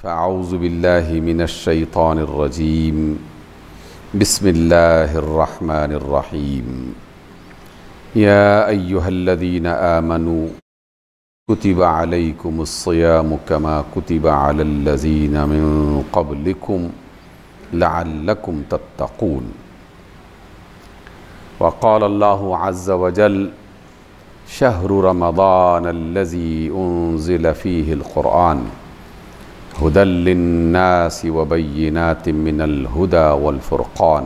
फ़अऊज़ु बिल्लाहि मिनश्शैतानिर्रजीम बिस्मिल्लाहिर्रहमानिर्रहीम या अय्युहल्लज़ीना आमनू कुतिबा अलैकुमुस्सियामु कमा कुतिबा अलल्लज़ीना मिन क़ब्लिकुम लअल्लकुम तत्तक़ून। वक़ाल अल्लाहु अज़्ज़ वजल शहरु रमज़ानल्लज़ी उन्ज़िल फ़ीहिल क़ुरआन हुदल लिन्नासि व बय्यिनातिम मिनल हुदा वल फ़ुरक़ान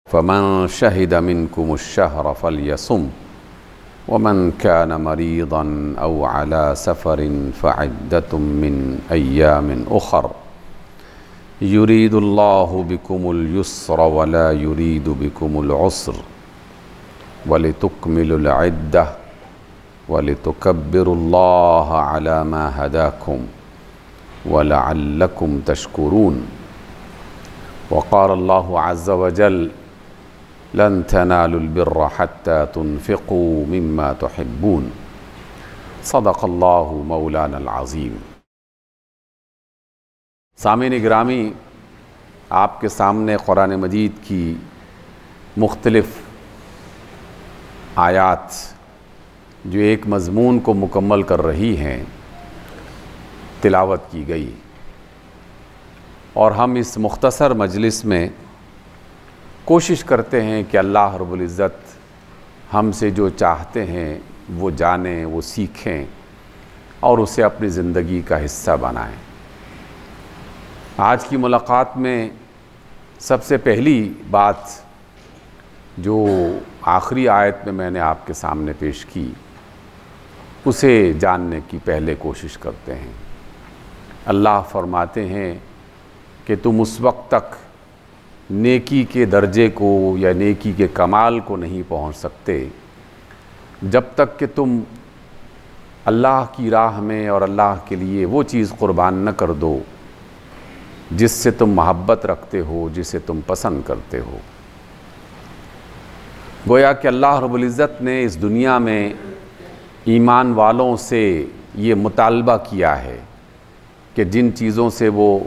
फ़मन शहिद मिनकुमुश्शहर फ़ल्यसुम वमन कान मरीज़न औ अला सफ़रिन फ़इद्दतुम मिन अय्यामिन उख़र युरीदुल्लाहु बिकुमुल युस्र वला युरीदु बिकुमुल उस्र वलितुकमिलुल इद्दह वलितुकब्बिरुल्लाह अला मा हदाकुम वलअल्लकुम तशकुरून। वक़ाल अल्लाहु अज़्ज़ वजल लन तनालुल बिर्र हत्ता तुनफ़िक़ू मिम्मा तुहिब्बून। सदक़ल्लाहु मौलानल अज़ीम। सामीन गिरामी, आपके सामने कुरान मजीद की मुख्तलिफ़ आयात जो एक मज़मून को मुकम्मल कर रही हैं तिलावत की गई और हम इस मुख्तसर मजलिस में कोशिश करते हैं कि अल्लाह रब्बुल इज़्ज़त हमसे जो चाहते हैं वो जानें, वो सीखें और उसे अपनी ज़िंदगी का हिस्सा बनाएं। आज की मुलाकात में सबसे पहली बात जो आखिरी आयत में मैंने आपके सामने पेश की उसे जानने की पहले कोशिश करते हैं। अल्लाह फरमाते हैं कि तुम उस वक्त तक नेकी के दर्जे को या नेकी के कमाल को नहीं पहुंच सकते जब तक कि तुम अल्लाह की राह में और अल्लाह के लिए वो चीज़ कुर्बान न कर दो जिससे तुम मोहब्बत रखते हो, जिसे तुम पसंद करते हो। गोया कि अल्लाह रब्बुल इज़्ज़त ने इस दुनिया में ईमान वालों से ये मुतालबा किया है कि जिन चीज़ों से वो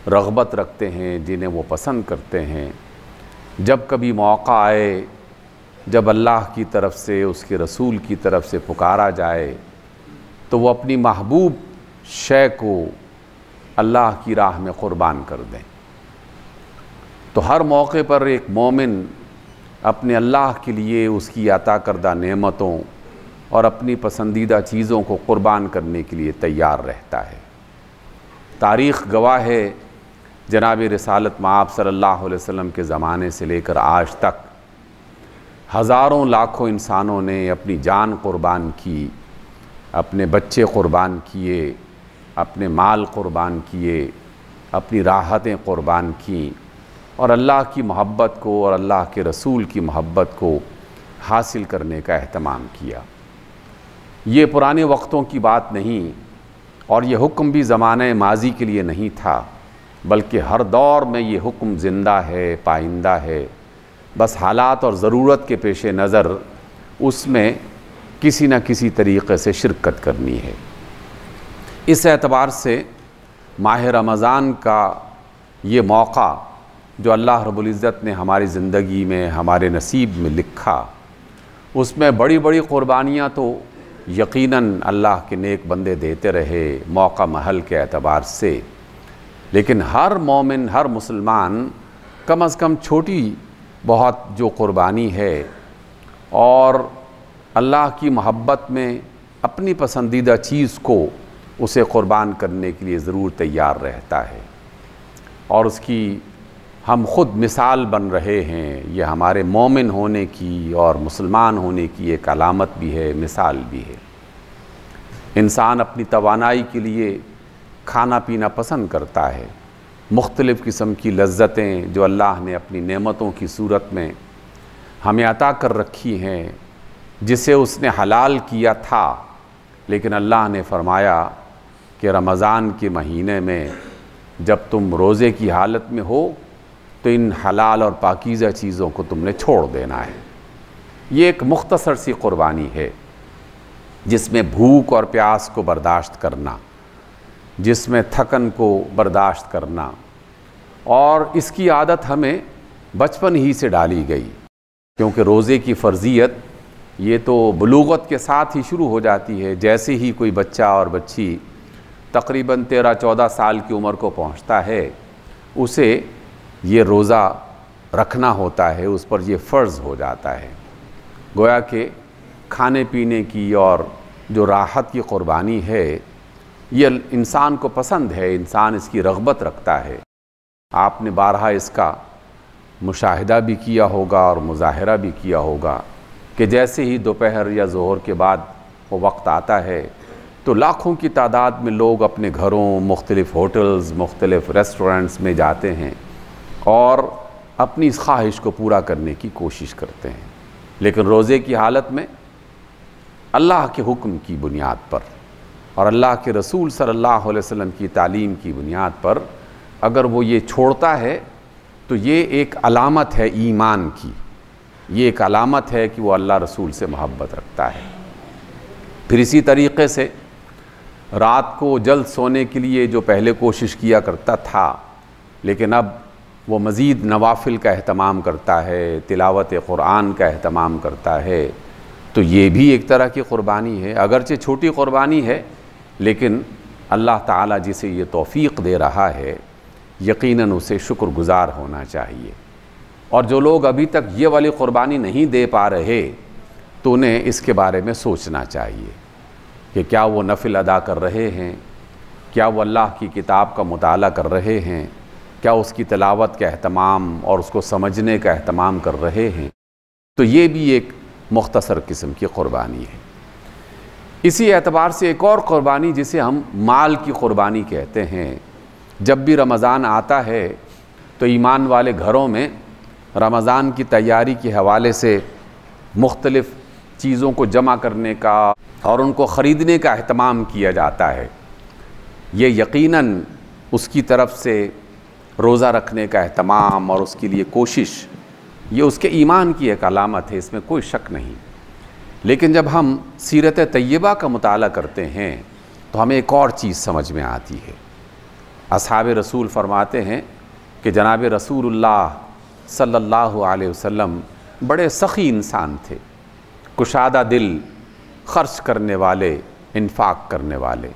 रग़बत रखते हैं, जिन्हें वो पसंद करते हैं, जब कभी मौका आए, जब अल्लाह की तरफ से, उसके रसूल की तरफ से पुकारा जाए तो वो अपनी महबूब शय को अल्लाह की राह में क़ुरबान कर दें। तो हर मौके पर एक मोमिन अपने अल्लाह के लिए उसकी अता करदा नेमतों और अपनी पसंदीदा चीज़ों को क़ुरबान करने के लिए तैयार रहता है। तारीख़ गवाह है, जनाब रिसालत मआब सल्लल्लाहु अलैहि वसल्लम के ज़माने से लेकर आज तक हज़ारों लाखों इंसानों ने अपनी जान क़ुरबान की, अपने बच्चे क़ुरबान किए, अपने माल क़ुरबान किए, अपनी राहतें क़ुरबान की और अल्लाह की मोहब्बत को और अल्लाह के रसूल की मोहब्बत को हासिल करने का एहतमाम किया। ये पुराने वक्तों की बात नहीं और ये हुक्म भी ज़माने माजी के लिए नहीं था, बल्कि हर दौर में ये हुक्म ज़िंदा है, पाइंदा है। बस हालात और ज़रूरत के पेश नज़र उसमें किसी न किसी तरीक़े से शिरकत करनी है। इस एतबार से माह रमज़ान का ये मौका जो अल्लाह रब्बुल इज़्ज़त ने हमारी ज़िंदगी में, हमारे नसीब में लिखा, उसमें बड़ी बड़ी क़ुरबानियाँ तो यकीनन अल्लाह के नेक बंदे देते रहे मौका महल के एतबार से, लेकिन हर मोमिन, हर मुसलमान कम अज़ कम छोटी बहुत जो क़ुरबानी है और अल्लाह की मोहब्बत में अपनी पसंदीदा चीज़ को उसे क़ुरबान करने के लिए ज़रूर तैयार रहता है और उसकी हम ख़ुद मिसाल बन रहे हैं। ये हमारे मोमिन होने की और मुसलमान होने की एक अलामत भी है, मिसाल भी है। इंसान अपनी तवानाई के लिए खाना पीना पसंद करता है, मुख्तलिफ़ किस्म की लज्जतें जो अल्लाह ने अपनी नेमतों की सूरत में हमें अता कर रखी हैं, जिसे उसने हलाल किया था, लेकिन अल्लाह ने फ़रमाया कि रमज़ान के महीने में जब तुम रोज़े की हालत में हो तो इन हलाल और पाकीज़ा चीज़ों को तुमने छोड़ देना है। ये एक मुख्तसर सी क़ुरबानी है जिसमें भूख और प्यास को बर्दाश्त करना, जिसमें थकन को बर्दाश्त करना, और इसकी आदत हमें बचपन ही से डाली गई, क्योंकि रोज़े की फ़र्ज़ियत ये तो बुलूगत के साथ ही शुरू हो जाती है। जैसे ही कोई बच्चा और बच्ची तकरीबन 13-14 साल की उम्र को पहुंचता है, उसे ये रोज़ा रखना होता है, उस पर ये फ़र्ज़ हो जाता है। गोया कि खाने पीने की और जो राहत की क़ुरबानी है ये इंसान को पसंद है, इंसान इसकी रग़बत रखता है। आपने बारहा इसका मुशाहिदा भी किया होगा और मुज़ाहिरा भी किया होगा कि जैसे ही दोपहर या ज़ोहर के बाद वो वक्त आता है तो लाखों की तादाद में लोग अपने घरों, मुख्तलिफ़ होटल्स, मुख्तलिफ़ रेस्टोरेंट्स में जाते हैं और अपनी इस ख्वाहिश को पूरा करने की कोशिश करते हैं। लेकिन रोज़े की हालत में अल्लाह के हुक्म की बुनियाद पर और अल्लाह के रसूल सल्लल्लाहु अलैहि वसल्लम की तालीम की बुनियाद पर अगर वो ये छोड़ता है तो ये एक अलामत है ईमान की, ये एक अलामत है कि वो अल्लाह रसूल से मोहब्बत रखता है। फिर इसी तरीक़े से रात को जल्द सोने के लिए जो पहले कोशिश किया करता था, लेकिन अब वो मज़ीद नवाफिल का अहतमाम करता है, तिलावत क़ुरान का अहतमाम करता है, तो ये भी एक तरह की क़ुरबानी है। अगरचे छोटी क़ुरबानी है, लेकिन अल्लाह ताला जिसे ये तौफ़ीक़ दे रहा है यकीनन उसे शुक्रगुज़ार होना चाहिए। और जो लोग अभी तक ये वाली क़ुरबानी नहीं दे पा रहे तो उन्हें इसके बारे में सोचना चाहिए कि क्या वो नफिल अदा कर रहे हैं, क्या वो अल्लाह की किताब का मुताला कर रहे हैं, क्या उसकी तिलावत का अहतमाम और उसको समझने का अहतमाम कर रहे हैं। तो ये भी एक मुख्तसर किस्म की क़ुरबानी है। इसी एतबार से एक और क़ुरबानी जिसे हम माल की क़ुरबानी कहते हैं, जब भी रमज़ान आता है तो ईमान वाले घरों में रमज़ान की तैयारी के हवाले से मुख्तलिफ़ चीज़ों को जमा करने का और उनको ख़रीदने का अहतमाम किया जाता है। ये यकीनन उसकी तरफ से रोज़ा रखने का अहतमाम और उसके लिए कोशिश, ये उसके ईमान की एक अलामत है, इसमें कोई शक नहीं। लेकिन जब हम सीरत तय्यबा का मुताला करते हैं तो हमें एक और चीज़ समझ में आती है। असहाब रसूल फरमाते हैं कि जनाब रसूलुल्लाह सल्लल्लाहु अलैहि वसल्लम बड़े सख़ी इंसान थे, कुशादा दिल, ख़र्च करने वाले, इन्फाक करने वाले।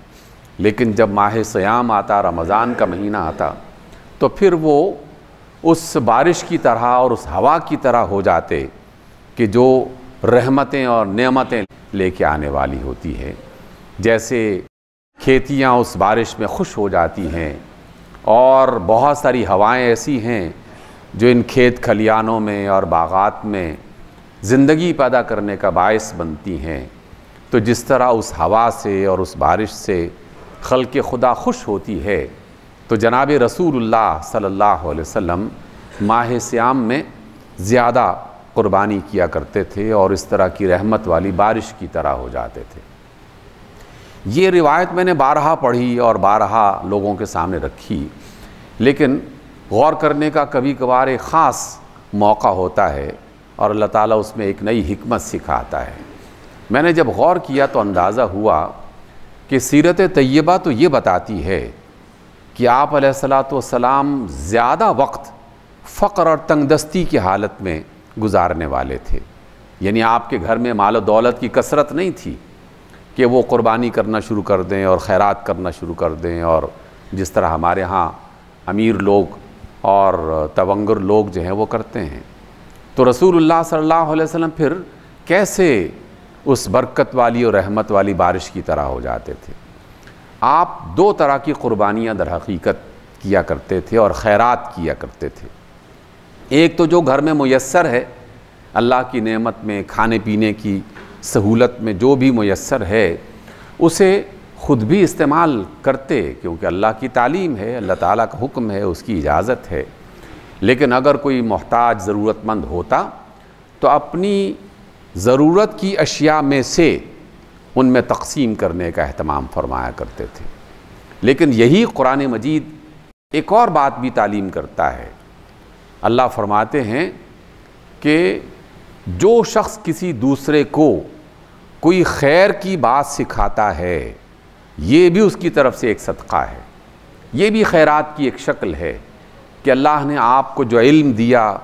लेकिन जब माह सियाम आता, रमज़ान का महीना आता, तो फिर वो उस बारिश की तरह और उस हवा की तरह हो जाते कि जो रहमतें और नेमतें लेके आने वाली होती है। जैसे खेतियाँ उस बारिश में खुश हो जाती हैं और बहुत सारी हवाएं ऐसी हैं जो इन खेत खलियानों में और बागात में ज़िंदगी पैदा करने का बायस बनती हैं। तो जिस तरह उस हवा से और उस बारिश से खल्क़ खुदा खुश होती है, तो जनाब रसूलुल्लाह सल्लल्लाहु अलैहि वसल्लम माह सियाम में ज़्यादा क़ुरबानी किया करते थे और इस तरह की रहमत वाली बारिश की तरह हो जाते थे। ये रिवायत मैंने बारहा पढ़ी और बारहा लोगों के सामने रखी, लेकिन गौर करने का कभी कभार एक ख़ास मौका होता है और अल्लाह ताला उसमें एक नई हिकमत सिखाता है। मैंने जब गौर किया तो अंदाज़ा हुआ कि सीरत तय्यबा तो ये बताती है कि आप अलैहिस्सलातु वस्सलाम ज़्यादा वक्त फ़क़्र और तंगदस्ती की हालत में गुजारने वाले थे। यानी आपके घर में माल और दौलत की कसरत नहीं थी कि वो क़ुरबानी करना शुरू कर दें और खैरात करना शुरू कर दें, और जिस तरह हमारे यहाँ अमीर लोग और तवंगर लोग जो हैं वो करते हैं। तो रसूलुल्लाह सल्लल्लाहु अलैहि वसल्लम फिर कैसे उस बरकत वाली और रहमत वाली बारिश की तरह हो जाते थे। आप दो तरह की क़ुरबानियाँ दर हकीकत किया करते थे और खैरात किया करते थे। एक तो जो घर में मुयस्सर है, अल्लाह की नेमत में, खाने पीने की सहूलत में जो भी मुयस्सर है उसे ख़ुद भी इस्तेमाल करते, क्योंकि अल्लाह की तालीम है, अल्लाह ताला का हुक्म है, उसकी इजाज़त है। लेकिन अगर कोई मोहताज ज़रूरतमंद होता तो अपनी ज़रूरत की अशिया में से उनमें तक़सीम करने का अहतमाम फरमाया करते थे। लेकिन यही कुरान मजीद एक और बात भी तालीम करता है। अल्लाह फरमाते हैं कि जो शख्स किसी दूसरे को कोई खैर की बात सिखाता है ये भी उसकी तरफ से एक सदक़ा है। ये भी खैरात की एक शक्ल है कि अल्लाह ने आपको जो इल्म दिया,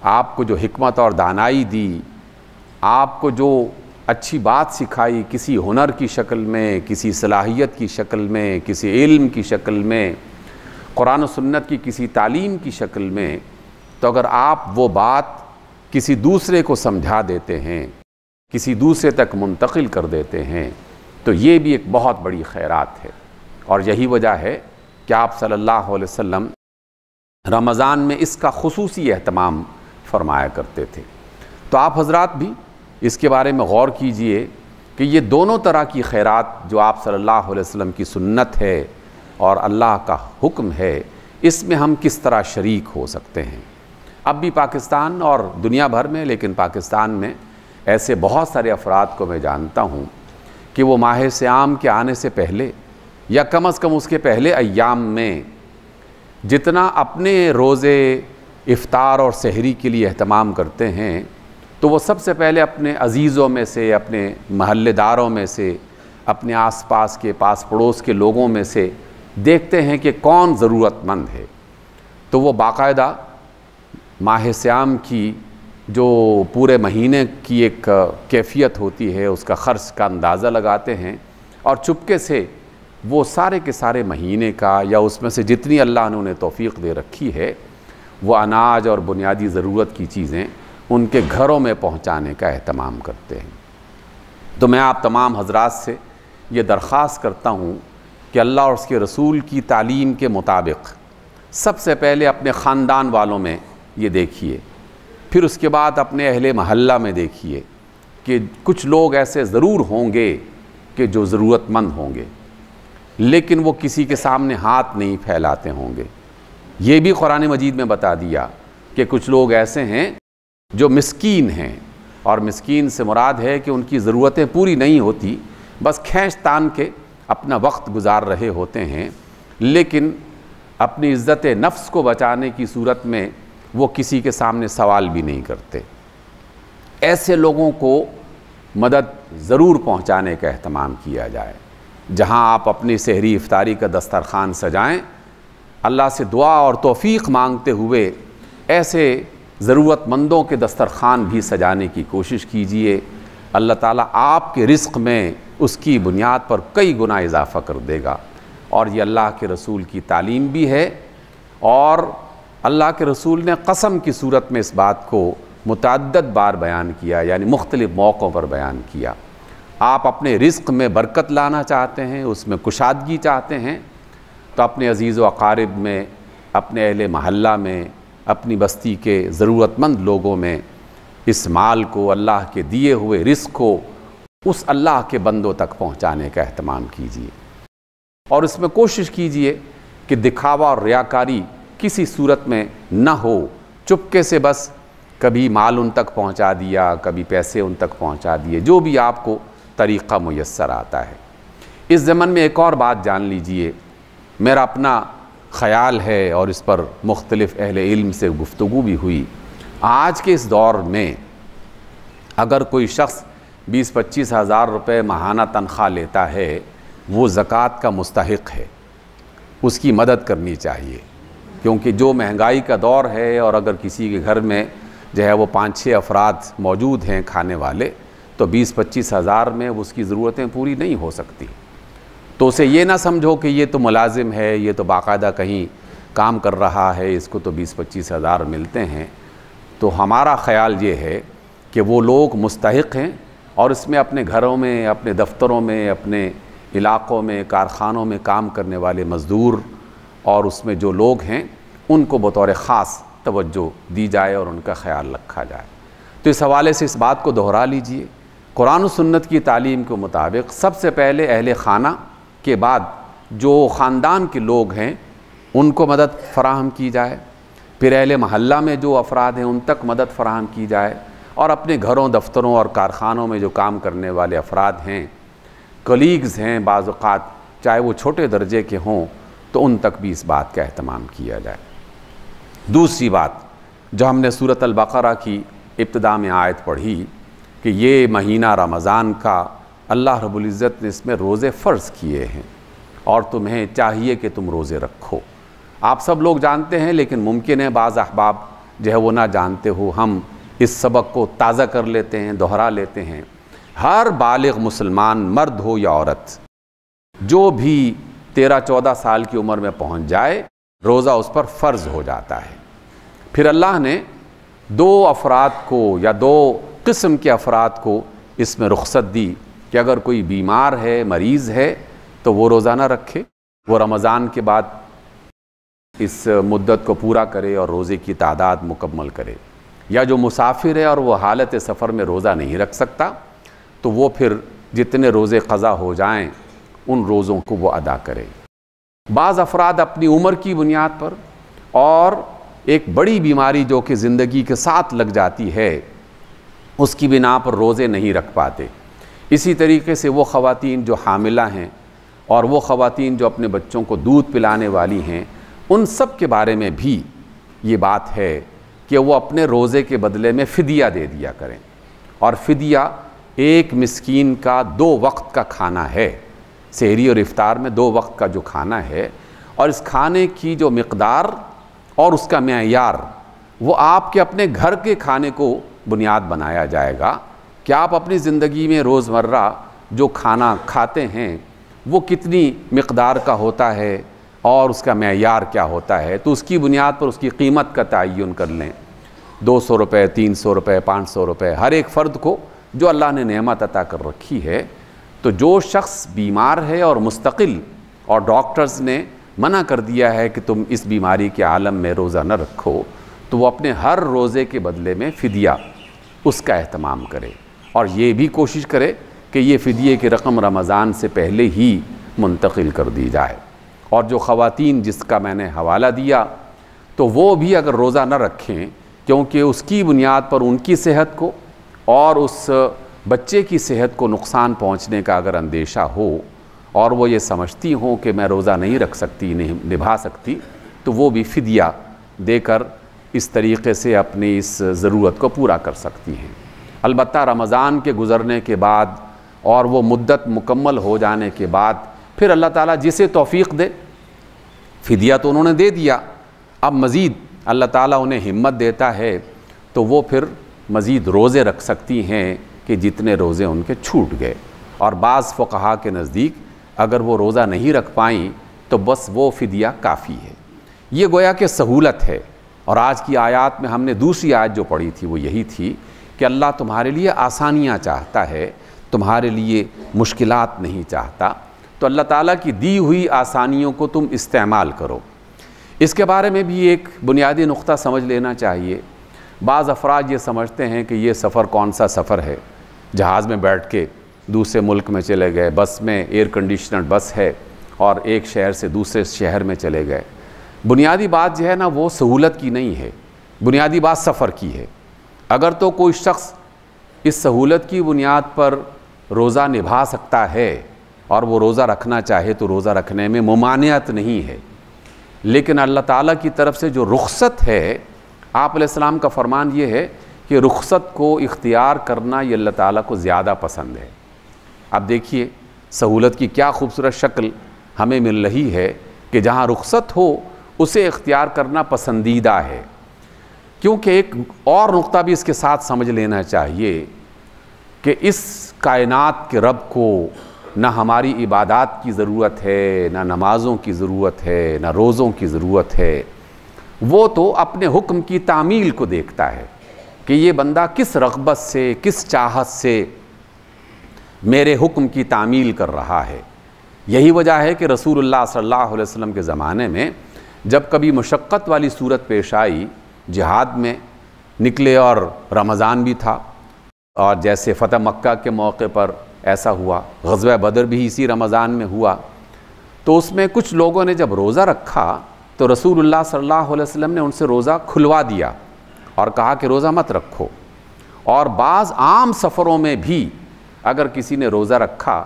आपको जो हिकमत और दानाई दी, आपको जो अच्छी बात सिखाई, किसी हुनर की शक्ल में, किसी सलाहियत की शक्ल में, किसी इल्म की शक्ल में, कुरान और सुन्नत की किसी तालीम की शक्ल में, तो अगर आप वो बात किसी दूसरे को समझा देते हैं, किसी दूसरे तक मुंतकिल कर देते हैं, तो ये भी एक बहुत बड़ी खैरात है। और यही वजह है कि आप सल्लल्लाहु अलैहि वसल्लम रमज़ान में इसका खुसूसी एहतमाम फरमाया करते थे। तो आप हजरात भी इसके बारे में गौर कीजिए कि ये दोनों तरह की खैरात जो आप सल्लल्लाहु अलैहि वसल्लम की सुन्नत है और अल्लाह का हुक्म है, इसमें हम किस तरह शरीक हो सकते हैं। अब भी पाकिस्तान और दुनिया भर में, लेकिन पाकिस्तान में ऐसे बहुत सारे अफराद को मैं जानता हूँ कि वो माह सियाम के आने से पहले या कम से कम उसके पहले अय्याम में जितना अपने रोज़े इफ्तार और सहरी के लिए एहतमाम करते हैं, तो वो सबसे पहले अपने अजीज़ों में से, अपने महल्लेदारों में से, अपने आसपास के पास पड़ोस के लोगों में से देखते हैं कि कौन ज़रूरतमंद है। तो वो बाकायदा माह सियाम की जो पूरे महीने की एक कैफियत होती है, उसका ख़र्च का अंदाज़ा लगाते हैं और चुपके से वो सारे के सारे महीने का या उसमें से जितनी अल्लाह ने उन्हें तौफ़ीक़ दे रखी है, वो अनाज और बुनियादी ज़रूरत की चीज़ें उनके घरों में पहुंचाने का एहतमाम करते हैं। तो मैं आप तमाम हजरात से ये दरख्वास्त करता हूँ कि अल्लाह और उसके रसूल की तालीम के मुताबिक सबसे पहले अपने ख़ानदान वालों में ये देखिए, फिर उसके बाद अपने अहले महल्ला में देखिए कि कुछ लोग ऐसे ज़रूर होंगे कि जो ज़रूरतमंद होंगे, लेकिन वो किसी के सामने हाथ नहीं फैलाते होंगे। ये भी कुरान मजीद में बता दिया कि कुछ लोग ऐसे हैं जो मिस्कीन हैं, और मिस्कीन से मुराद है कि उनकी ज़रूरतें पूरी नहीं होती, बस खींच तान के अपना वक्त गुजार रहे होते हैं, लेकिन अपनी इज़्ज़त नफ्स को बचाने की सूरत में वो किसी के सामने सवाल भी नहीं करते। ऐसे लोगों को मदद ज़रूर पहुंचाने का एहतमाम किया जाए। जहां आप अपनी सहरी इफ्तारी का दस्तरखान सजाएं, अल्लाह से दुआ और तौफ़ीक़ मांगते हुए ऐसे ज़रूरतमंदों के दस्तरखान भी सजाने की कोशिश कीजिए। अल्लाह ताला आपके रिज़्क़ में उसकी बुनियाद पर कई गुना इजाफ़ा कर देगा। और ये अल्लाह के रसूल की तालीम भी है, और अल्लाह के रसूल ने कसम की सूरत में इस बात को मुतअद्दिद बार बयान किया, यानी मुख्तलिफ़ मौक़ों पर बयान किया। आप अपने रिज़्क़ में बरकत लाना चाहते हैं, उसमें कुशादगी चाहते हैं, तो अपने अज़ीज़ व अक़ारिब में, अपने अहले महल्ला में, अपनी बस्ती के ज़रूरतमंद लोगों में इस माल को, अल्लाह के दिए हुए रिज़्क़ को उस अल्लाह के बंदों तक पहुँचाने का एहतमाम कीजिए। और इसमें कोशिश कीजिए कि दिखावा और रियाकारी किसी सूरत में न हो। चुपके से बस कभी माल उन तक पहुंचा दिया, कभी पैसे उन तक पहुंचा दिए, जो भी आपको तरीक़ा मुयस्सर आता है। इस ज़मन में एक और बात जान लीजिए, मेरा अपना ख़याल है और इस पर मुख्तलिफ़ अहले इल्म से गुफ्तगू भी हुई। आज के इस दौर में अगर कोई शख्स 20-25 हज़ार रुपये माहाना तनख्वाह लेता है, वो ज़कात का मुस्तहिक़ है, उसकी मदद करनी चाहिए। क्योंकि जो महंगाई का दौर है, और अगर किसी के घर में जो है वो 5-6 अफराद मौजूद हैं खाने वाले, तो 20-25 हज़ार में उसकी ज़रूरतें पूरी नहीं हो सकती। तो उसे ये ना समझो कि ये तो मुलाजिम है, ये तो बाकायदा कहीं काम कर रहा है, इसको तो 20-25 हज़ार मिलते हैं। तो हमारा ख़याल ये है कि वो लोग मुस्तहिक़ हैं, और इसमें अपने घरों में, अपने दफ्तरों में, अपने इलाक़ों में, कारखानों में काम करने वाले मज़दूर और उसमें जो लोग हैं, उनको बतौर ख़ास तवज्जो दी जाए और उनका ख़याल रखा जाए। तो इस हवाले से इस बात को दोहरा लीजिए, कुरान और सुन्नत की तालीम के मुताबिक सबसे पहले अहले खाना के बाद जो ख़ानदान के लोग हैं उनको मदद फ़राहम की जाए, फिर अहले महल्ला में जो अफराद हैं उन तक मदद फ़राहम की जाए, और अपने घरों, दफ्तरों और कारखानों में जो काम करने वाले अफराद हैं, कलीग्स हैं, बाज़ औक़ात चाहे वो छोटे दर्जे के हों, तो उन तक भी इस बात का एहतमाम किया जाए। दूसरी बात, जो हमने सूरत अल बक़रा की इब्तिदा में आयत पढ़ी कि ये महीना रमज़ान का अल्लाह रब्बुल इज़्ज़त ने इसमें रोज़े फ़र्ज़ किए हैं और तुम्हें चाहिए कि तुम रोज़े रखो। आप सब लोग जानते हैं, लेकिन मुमकिन है बाज़ अहबाब जो है वो ना जानते हो। हम इस सबक को ताज़ा कर लेते हैं, दोहरा लेते हैं। हर बालिग़ मुसलमान, मर्द हो या औरत, जो भी 13-14 साल की उम्र में पहुंच जाए, रोज़ा उस पर फ़र्ज़ हो जाता है। फिर अल्लाह ने 2 अफराद को या 2 किस्म के अफराद को इसमें रुख्सत दी कि अगर कोई बीमार है, मरीज़ है, तो वो रोज़ा ना रखे, वो रमज़ान के बाद इस मुद्दत को पूरा करे और रोज़े की तादाद मुकम्मल करे। या जो मुसाफिर है और वो हालत सफ़र में रोज़ा नहीं रख सकता, तो वो फिर जितने रोज़े क़ज़ा हो जाएं उन रोज़ों को वो अदा करे। बाज़ अफराद अपनी उम्र की बुनियाद पर और एक बड़ी बीमारी जो कि ज़िंदगी के साथ लग जाती है, उसकी बिना पर रोज़े नहीं रख पाते। इसी तरीके से वो ख़वातीन जो हामिला हैं और वो ख़वातीन जो अपने बच्चों को दूध पिलाने वाली हैं, उन सब के बारे में भी ये बात है कि वो अपने रोज़े के बदले में फ़िदिया दे दिया करें। और फ़िदिया एक मिस्कीन का 2 वक्त का खाना है। सहरी और इफ्तार में 2 वक्त का जो खाना है, और इस खाने की जो मिक़दार और उसका मेयार वो आपके अपने घर के खाने को बुनियाद बनाया जाएगा कि आप अपनी ज़िंदगी में रोज़मर्रा जो खाना खाते हैं वो कितनी मिक़दार का होता है और उसका मेयार क्या होता है। तो उसकी बुनियाद पर उसकी कीमत का तयन कर लें। 200 रुपये, 300 रुपये, 500 रुपये हर एक फ़र्द को जो अल्लाह ने नेमत अता कर रखी है। तो जो शख्स बीमार है और मुस्तकिल और डॉक्टर्स ने मना कर दिया है कि तुम इस बीमारी के आलम में रोज़ा न रखो, तो वो अपने हर रोज़े के बदले में फ़िदिया उसका एहतमाम करे और ये भी कोशिश करे कि ये फ़िदिये की रकम रमज़ान से पहले ही मुंतकिल कर दी जाए। और जो ख़वातीन जिसका मैंने हवाला दिया, तो वो भी अगर रोज़ा न रखें, क्योंकि उसकी बुनियाद पर उनकी सेहत को और उस बच्चे की सेहत को नुकसान पहुंचने का अगर अंदेशा हो और वो ये समझती हों कि मैं रोज़ा नहीं रख सकती, नहीं निभा सकती, तो वो भी फ़िदिया देकर इस तरीक़े से अपनी इस ज़रूरत को पूरा कर सकती हैं। अलबत्ता रमज़ान के गुज़रने के बाद और वो मुद्दत मुकम्मल हो जाने के बाद फिर अल्लाह ताला जिसे तौफ़ीक़ दे, फ़िदिया तो उन्होंने दे दिया, अब मज़ीद अल्लाह ताला उन्हें हिम्मत देता है तो वो फिर मज़ीद रोज़े रख सकती हैं कि जितने रोज़े उनके छूट गए। और बाज़ फ़ुक़हा के नज़दीक अगर वो रोज़ा नहीं रख पाईं तो बस वो फ़िदिया काफ़ी है। ये गोया कि सहूलत है। और आज की आयत में हमने दूसरी आयत जो पढ़ी थी वो यही थी कि अल्लाह तुम्हारे लिए आसानियाँ चाहता है, तुम्हारे लिए मुश्किलात नहीं चाहता। तो अल्लाह ताला की दी हुई आसानियों को तुम इस्तेमाल करो। इसके बारे में भी एक बुनियादी नुक्ता समझ लेना चाहिए। बाज़ अफराद ये समझते हैं कि ये सफ़र कौन सा सफ़र है, जहाज़ में बैठ के दूसरे मुल्क में चले गए, बस में एयर कंडीशनर बस है और एक शहर से दूसरे शहर में चले गए। बुनियादी बात जो है ना, वो सहूलत की नहीं है, बुनियादी बात सफ़र की है। अगर तो कोई शख्स इस सहूलत की बुनियाद पर रोज़ा निभा सकता है और वो रोज़ा रखना चाहे तो रोज़ा रखने में मुमानियत नहीं है, लेकिन अल्लाह ताला की तरफ से जो रुख्सत है, आप अलैहिस्सलाम का फरमान ये है कि रुख्सत को इख्तियार करना ये अल्लाह ताला को ज़्यादा पसंद है। अब देखिए सहूलत की क्या खूबसूरत शक्ल हमें मिल रही है कि जहाँ रुख्सत हो उसे इख्तियार करना पसंदीदा है। क्योंकि एक और नुक्ता भी इसके साथ समझ लेना चाहिए कि इस कायनात के रब को ना हमारी इबादत की ज़रूरत है, ना नमाज़ों की ज़रूरत है, ना रोज़ों की ज़रूरत है। वो तो अपने हुक्म की तामील को देखता है कि ये बंदा किस रग़बत से, किस चाहत से मेरे हुक्म की तामील कर रहा है। यही वजह है कि रसूलुल्लाह सल्लल्लाहु अलैहि वसल्लम के ज़माने में जब कभी मुशक्क़त वाली सूरत पेश आई, जिहाद में निकले और रमज़ान भी था, और जैसे फ़तह मक्का के मौके पर ऐसा हुआ, ग़ज़वा बदर भी इसी रमज़ान में हुआ, तो उसमें कुछ लोगों ने जब रोज़ा रखा तो रसूलुल्लाह सल्लल्लाहु अलैहि वसल्लम ने उनसे रोज़ा खुलवा दिया और कहा कि रोज़ा मत रखो। और बाज़ आम सफ़रों में भी अगर किसी ने रोज़ा रखा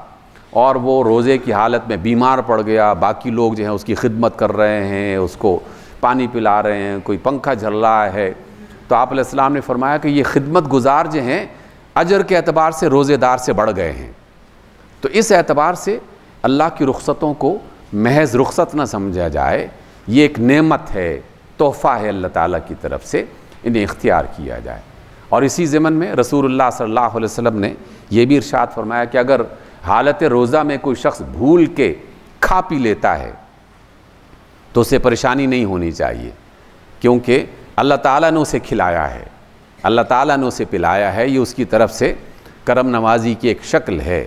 और वो रोज़े की हालत में बीमार पड़ गया, बाकी लोग जो हैं उसकी खिदमत कर रहे हैं, उसको पानी पिला रहे हैं, कोई पंखा झल रहा है, तो आप अलैहिस्सलाम ने फरमाया कि ये खिदमत गुजार जो हैं अजर के एतबार से रोज़ेदार से बढ़ गए हैं। तो इस एतबार से अल्लाह की रुख़सतों को महज रुख़सत न समझा जाए, ये एक नेमत है, तोहफ़ा है अल्लाह ताला की तरफ से, इन्हें इख्तियार किया जाए। और इसी ज़मन में रसूलुल्लाह सल्लल्लाहु अलैहि वसल्लम ने यह भी इरशाद फरमाया कि अगर हालत रोज़ा में कोई शख्स भूल के खा पी लेता है तो उसे परेशानी नहीं होनी चाहिए, क्योंकि अल्लाह ताला ने उसे खिलाया है, अल्लाह ताला ने उसे पिलाया है, ये उसकी तरफ से करम नवाजी की एक शक्ल है।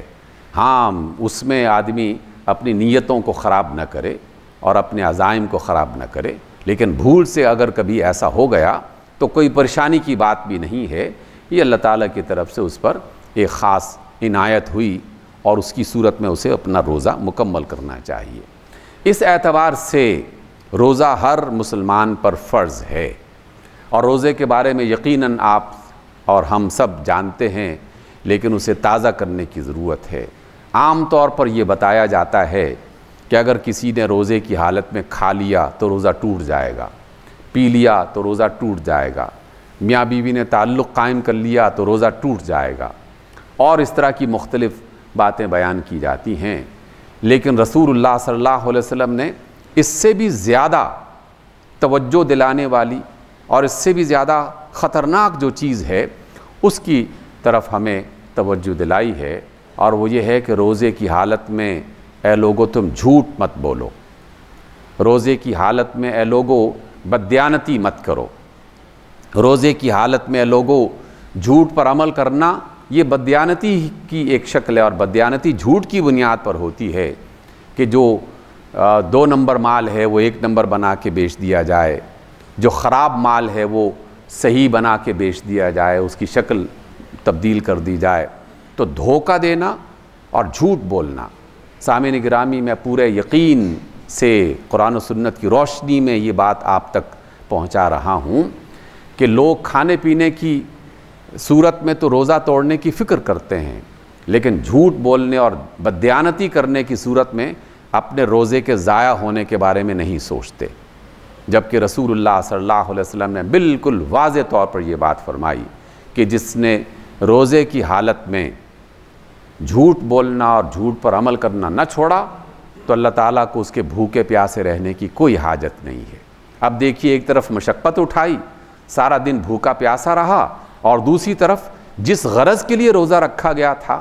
हाँ, उसमें आदमी अपनी नीयतों को ख़राब न करे और अपने अज़ाइम को ख़राब न करे, लेकिन भूल से अगर कभी ऐसा हो गया तो कोई परेशानी की बात भी नहीं है, ये अल्लाह ताला की तरफ से उस पर एक ख़ास इनायत हुई और उसकी सूरत में उसे अपना रोज़ा मुकम्मल करना चाहिए। इस एतबार से रोज़ा हर मुसलमान पर फ़र्ज़ है और रोज़े के बारे में यकीनन आप और हम सब जानते हैं, लेकिन उसे ताज़ा करने की ज़रूरत है। आम तौर पर यह बताया जाता है कि अगर किसी ने रोज़े की हालत में खा लिया तो रोज़ा टूट जाएगा, पी लिया तो रोज़ा टूट जाएगा, मियाँ बीवी ने ताल्लुक़ कायम कर लिया तो रोज़ा टूट जाएगा, और इस तरह की मुख्तलिफ़ बातें बयान की जाती हैं। लेकिन रसूलुल्लाह सल्लल्लाहु अलैहि वसल्लम ने इससे भी ज़्यादा तवज्जो दिलाने वाली और इससे भी ज़्यादा ख़तरनाक जो चीज़ है उसकी तरफ हमें तवज्जो दिलाई है, और वो ये है कि रोज़े की हालत में ए लोगो तुम झूठ मत बोलो, रोज़े की हालत में ए लोगो बदयानती मत करो। रोज़े की हालत में ए लोगो झूठ पर अमल करना ये बदयानती की एक शक्ल है, और बदयानती झूठ की बुनियाद पर होती है कि जो 2 नंबर माल है वो 1 नंबर बना के बेच दिया जाए, जो ख़राब माल है वो सही बना के बेच दिया जाए, उसकी शक्ल तब्दील कर दी जाए। तो धोखा देना और झूठ बोलना, सामीन गिरामी मैं पूरे यकीन से कुरान और सुन्नत की रोशनी में ये बात आप तक पहुंचा रहा हूं कि लोग खाने पीने की सूरत में तो रोज़ा तोड़ने की फ़िक्र करते हैं, लेकिन झूठ बोलने और बदयानती करने की सूरत में अपने रोज़े के ज़ाया होने के बारे में नहीं सोचते। जबकि रसूलुल्लाह सल्लल्लाहु अलैहि वसल्लम ने बिल्कुल वाज़े तौर पर यह बात फरमाई कि जिसने रोज़े की हालत में झूठ बोलना और झूठ पर अमल करना न छोड़ा तो अल्लाह ताला को उसके भूखे प्यासे रहने की कोई हाजत नहीं है। अब देखिए, एक तरफ मशक्क़त उठाई, सारा दिन भूखा प्यासा रहा, और दूसरी तरफ जिस गरज़ के लिए रोज़ा रखा गया था,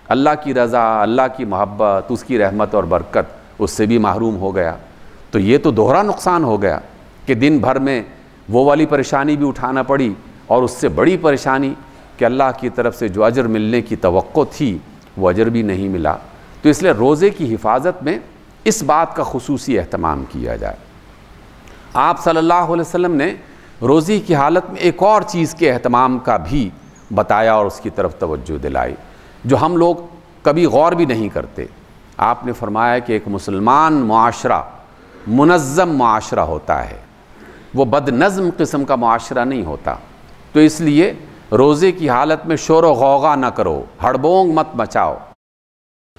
अल्लाह की रज़ा, अल्लाह की मोहब्बत, उसकी रहमत और बरकत, उससे भी महरूम हो गया। तो ये तो दोहरा नुकसान हो गया कि दिन भर में वो वाली परेशानी भी उठाना पड़ी, और उससे बड़ी परेशानी कि अल्लाह की तरफ से जो अजर मिलने की तवक्को थी वो अजर भी नहीं मिला। तो इसलिए रोज़े की हिफाजत में इस बात का खुसूसी एहतमाम किया जाए। आप सल्लल्लाहु अलैहि वसल्लम ने रोज़े की हालत में एक और चीज़ के एहतमाम का भी बताया और उसकी तरफ तवज्जो दिलाई, जो हम लोग कभी गौर भी नहीं करते। आपने फरमाया कि एक मुसलमान मुआशरा मुनज़्ज़म मुआशरा होता है, वो बदनज़्म किस्म का मुआशरा नहीं होता। तो इसलिए रोज़े की हालत में शोर व गौगा ना करो, हड़बोंग मत मचाओ।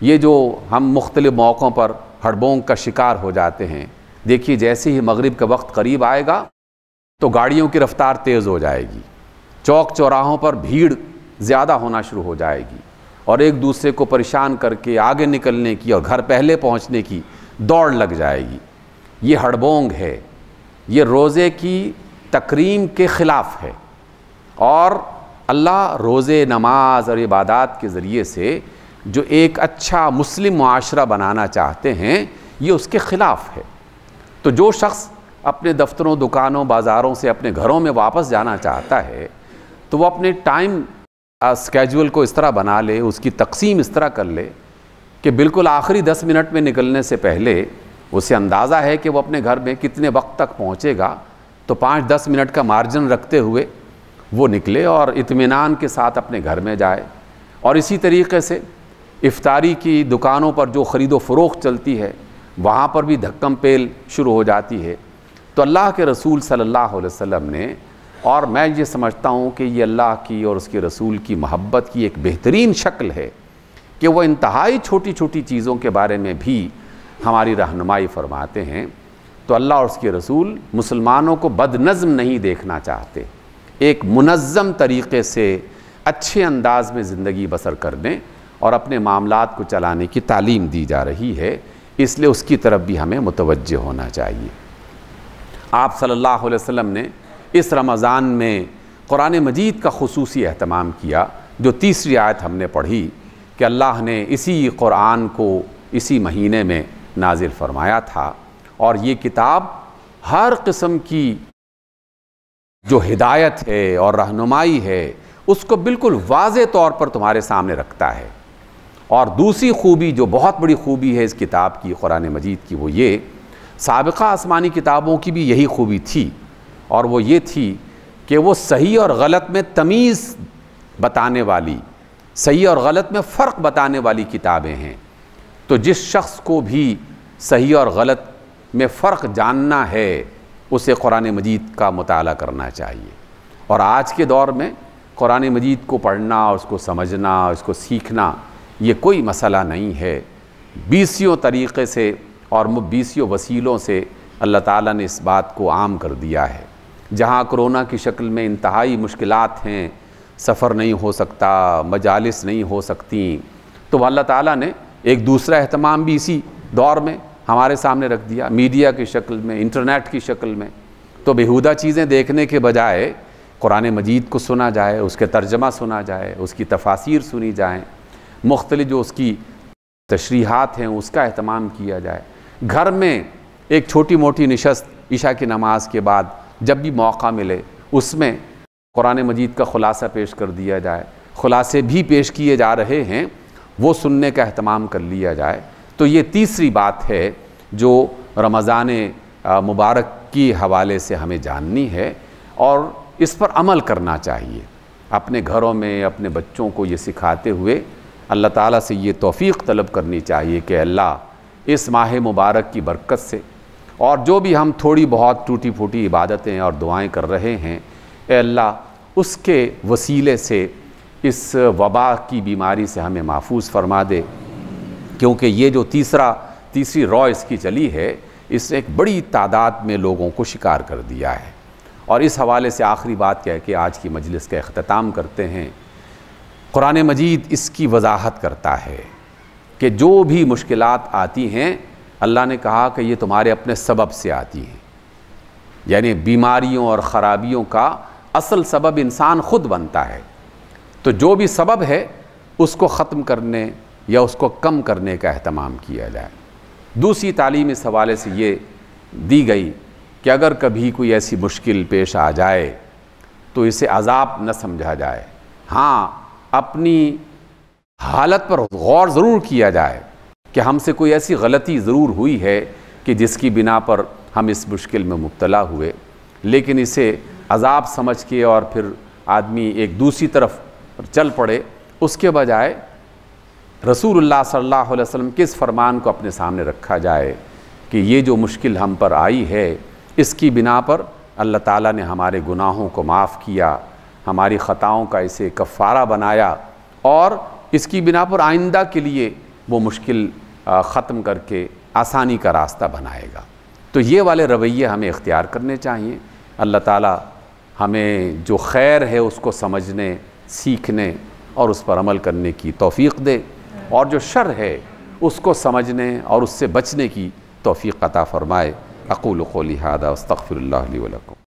ये जो हम मुख्तलिफ़ मौक़ों पर हड़बोंग का शिकार हो जाते हैं, देखिए जैसे ही मगरिब का वक्त करीब आएगा तो गाड़ियों की रफ्तार तेज़ हो जाएगी, चौक चौराहों पर भीड़ ज़्यादा होना शुरू हो जाएगी, और एक दूसरे को परेशान करके आगे निकलने की और घर पहले पहुंचने की दौड़ लग जाएगी। ये हड़बोंग है, ये रोज़े की तकरीम के ख़िलाफ़ है, और अल्लाह रोज़े, नमाज और इबादात के ज़रिए से जो एक अच्छा मुस्लिम मुआशरा बनाना चाहते हैं, ये उसके ख़िलाफ़ है। तो जो शख्स अपने दफ्तरों, दुकानों, बाज़ारों से अपने घरों में वापस जाना चाहता है तो वो अपने टाइम स्केड्यूल को इस तरह बना ले, उसकी तकसीम इस तरह कर ले कि बिल्कुल आखिरी 10 मिनट में निकलने से पहले उसे अंदाज़ा है कि वो अपने घर में कितने वक्त तक पहुँचेगा, तो 5-10 मिनट का मार्जिन रखते हुए वो निकले और इत्मीनान के साथ अपने घर में जाए। और इसी तरीके से इफ्तारी की दुकानों पर जो ख़रीदो फ़रोख्त चलती है, वहाँ पर भी धक्कम पेल शुरू हो जाती है। तो अल्लाह के रसूल सल्लल्लाहु अलैहि वसल्लम ने, और मैं ये समझता हूँ कि ये अल्लाह की और उसके रसूल की मोहब्बत की एक बेहतरीन शक्ल है कि वह इंतहाई छोटी छोटी चीज़ों के बारे में भी हमारी रहनुमाई फरमाते हैं। तो अल्लाह और उसके रसूल मुसलमानों को बदनज़्म नहीं देखना चाहते, एक मुनज़्ज़म तरीक़े से अच्छे अंदाज में ज़िंदगी बसर करने और अपने मामलात को चलाने की तालीम दी जा रही है, इसलिए उसकी तरफ भी हमें मुतवज्जे होना चाहिए। आप सल्लल्लाहु अलैहि वसल्लम ने इस रमज़ान में कुरान मजीद का खुसूसी एहतमाम किया। जो तीसरी आयत हमने पढ़ी कि अल्लाह ने इसी कुरान को इसी महीने में नाजिल फरमाया था और ये किताब हर किस्म की जो हिदायत है और रहनुमाई है उसको बिल्कुल वाज़े तौर पर तुम्हारे सामने रखता है। और दूसरी खूबी, जो बहुत बड़ी खूबी है इस किताब की, कुरान मजीद की, वो ये, साबिक़ा आसमानी किताबों की भी यही खूबी थी, और वो ये थी कि वो सही और गलत में तमीज़ बताने वाली, सही और गलत में फ़र्क बताने वाली किताबें हैं। तो जिस शख्स को भी सही और गलत में फ़र्क जानना है उसे कुरान मजीद का मुताला करना चाहिए। और आज के दौर में कुरान मजीद को पढ़ना, उसको समझना, उसको सीखना ये कोई मसला नहीं है। बीसियों तरीक़े से और बीसियों वसीलों से अल्लाह ताला ने इस बात को आम कर दिया है। जहाँ कोरोना की शक्ल में इंतहाई मुश्किलात हैं, सफ़र नहीं हो सकता, मजालिस नहीं हो सकती, तो अल्लाह ताला ने एक दूसरा एहतमाम भी इसी दौर में हमारे सामने रख दिया, मीडिया की शक्ल में, इंटरनेट की शक्ल में। तो बेहुदा चीज़ें देखने के बजाय कुरान मजीद को सुना जाए, उसके तर्जमा सुना जाए, उसकी तफासीर सुनी जाए, मुख्तलिफ जो उसकी तशरीहात हैं उसका एहतमाम किया जाए। घर में एक छोटी मोटी निशस्त इशा की नमाज के बाद जब भी मौका मिले उसमें कुरान मजीद का ख़ुलासा पेश कर दिया जाए, ख़ुलासे भी पेश किए जा रहे हैं, वो सुनने का एहतमाम कर लिया जाए। तो ये तीसरी बात है जो रमज़ान मुबारक की हवाले से हमें जाननी है और इस पर अमल करना चाहिए। अपने घरों में अपने बच्चों को ये सिखाते हुए अल्लाह ताला से ये तौफ़ीक़ तलब करनी चाहिए कि अल्लाह इस माह मुबारक की बरकत से और जो भी हम थोड़ी बहुत टूटी फूटी इबादतें और दुआएं कर रहे हैं, ए अल्लाह उसके वसीले से इस वबा की बीमारी से हमें महफूज फरमा दे। क्योंकि ये जो तीसरी रॉ इसकी चली है, इसने एक बड़ी तादाद में लोगों को शिकार कर दिया है। और इस हवाले से आखिरी बात कह के आज की मजलिस का अख्ताम करते हैं। कुरान मजीद इसकी वजाहत करता है कि जो भी मुश्किलात आती हैं, अल्लाह ने कहा कि ये तुम्हारे अपने सबब से आती हैं। यानी बीमारियों और ख़राबियों का असल सबब इंसान ख़ुद बनता है। तो जो भी सबब है उसको ख़त्म करने या उसको कम करने का एहतमाम किया जाए। दूसरी तालीम इस हवाले से ये दी गई कि अगर कभी कोई ऐसी मुश्किल पेश आ जाए तो इसे अज़ाब न समझा जाए। हाँ, अपनी हालत पर गौर ज़रूर किया जाए कि हमसे कोई ऐसी गलती ज़रूर हुई है कि जिसकी बिना पर हम इस मुश्किल में मुब्तला हुए, लेकिन इसे अज़ाब समझ के और फिर आदमी एक दूसरी तरफ चल पड़े, उसके बजाय रसूलुल्लाह सल्लल्लाहु अलैहि वसल्लम के इस फरमान को अपने सामने रखा जाए कि ये जो मुश्किल हम पर आई है, इसकी बिना पर अल्लाह ताला ने हमारे गुनाहों को माफ़ किया, हमारी ख़ताओं का इसे कफ़ारा बनाया और इसकी बिना पर आइंदा के लिए वो मुश्किल ख़त्म करके आसानी का रास्ता बनाएगा। तो ये वाले रवैये हमें इख्तियार करने चाहिए। अल्लाह ताला हमें जो खैर है उसको समझने, सीखने और उस पर अमल करने की तौफ़ीक़ दे, और जो शर है उसको समझने और उससे बचने की तौफ़ीक़ अता फ़रमाए। अक़ूलु क़ौली हाज़ा वअस्तग़फ़िरुल्लाह ली व लकुम।